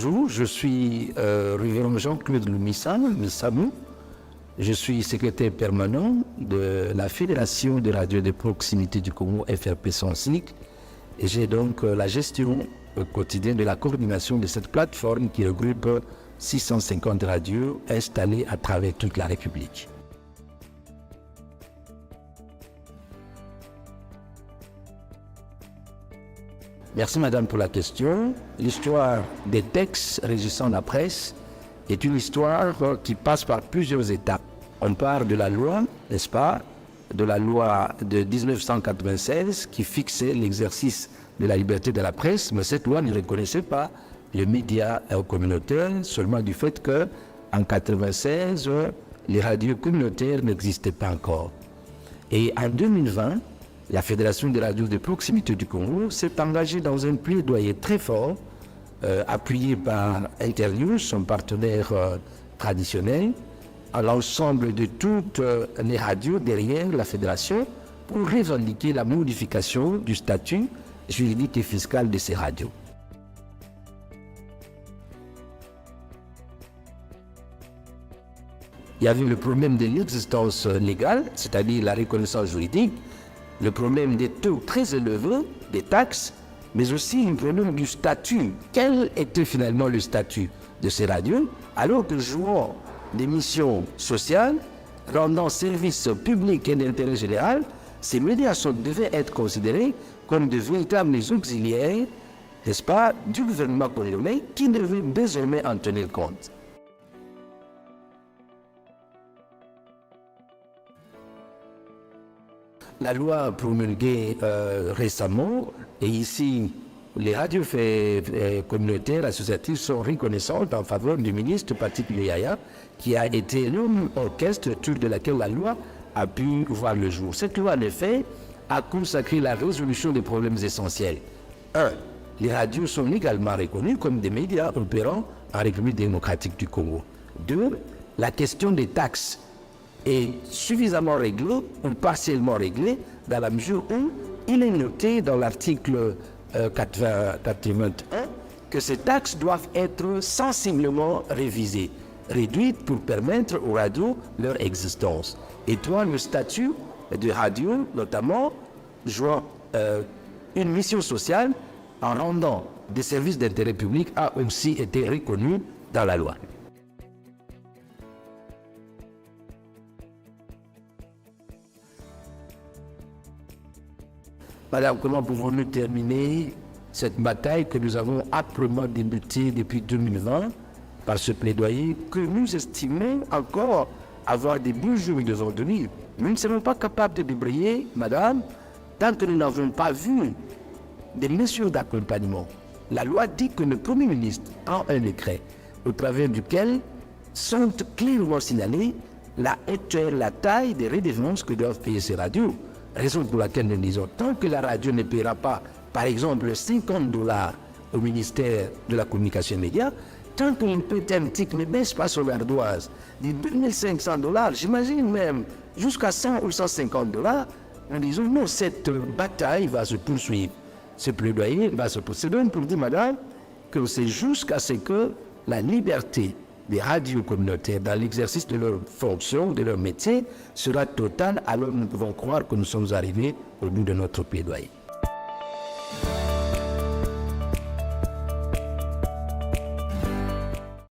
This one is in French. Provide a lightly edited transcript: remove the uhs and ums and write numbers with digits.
bonjour, je suis révérend Jean-Claude Missamou. Je suis secrétaire permanent de la Fédération des radios de proximité du Congo, FRP 105. Et j'ai donc la gestion quotidienne de la coordination de cette plateforme qui regroupe 650 radios installées à travers toute la République. Merci Madame pour la question. L'histoire des textes régissant la presse est une histoire qui passe par plusieurs étapes. On part de la loi, n'est-ce pas, de la loi de 1996 qui fixait l'exercice de la liberté de la presse, mais cette loi ne reconnaissait pas les médias communautaires, seulement du fait que en 1996, les radios communautaires n'existaient pas encore. Et en 2020, la Fédération des radios de proximité du Congo s'est engagée dans un plaidoyer très fort, appuyé par Internews, son partenaire traditionnel, à l'ensemble de toutes les radios derrière la Fédération pour revendiquer la modification du statut juridique et fiscal de ces radios. Il y avait le problème de l'existence légale, c'est-à-dire la reconnaissance juridique, le problème des taux très élevés, des taxes, mais aussi le problème du statut. Quel était finalement le statut de ces radios, alors que jouant des missions sociales, rendant service public et d'intérêt général, ces médias devaient être considérés comme de véritables auxiliaires, n'est-ce pas, du gouvernement congolais qui devait désormais en tenir compte. La loi promulguée récemment, et ici, les radios communautaires associatives sont reconnaissantes en faveur du ministre Patrick Muyaya, qui a été l'homme orchestre autour de laquelle la loi a pu voir le jour. Cette loi, en effet, a consacré la résolution des problèmes essentiels. 1. Les radios sont légalement reconnues comme des médias opérant en République démocratique du Congo. 2. La question des taxes est suffisamment réglée ou partiellement réglée dans la mesure où il est noté dans l'article 81 que ces taxes doivent être sensiblement révisées, réduites pour permettre aux radios leur existence. Et toi, le statut de radio, notamment, jouant une mission sociale en rendant des services d'intérêt public, a aussi été reconnu dans la loi. Madame, comment pouvons-nous terminer cette bataille que nous avons âprement débutée depuis 2020 par ce plaidoyer que nous estimons encore avoir des beaux jours devant nous. Nous ne serons pas capables de débrayer, madame, tant que nous n'avons pas vu des mesures d'accompagnement. La loi dit que le Premier ministre a un décret au travers duquel sont clairement signalées la hauteur, la taille des redevances que doivent payer ces radios. Raison pour laquelle nous disons, tant que la radio ne paiera pas, par exemple, $50 au ministère de la Communication et des Médias, tant qu'une petite ne baisse pas son ardoise de $2500, j'imagine même jusqu'à 100 ou $150, nous disons non, cette bataille va se poursuivre. Ce plaidoyer va se poursuivre. C'est donc pour dire, madame, que c'est jusqu'à ce que la liberté des radios communautaires dans l'exercice de leurs fonctions, de leur métier, sera totale, alors nous pouvons croire que nous sommes arrivés au bout de notre plaidoyer.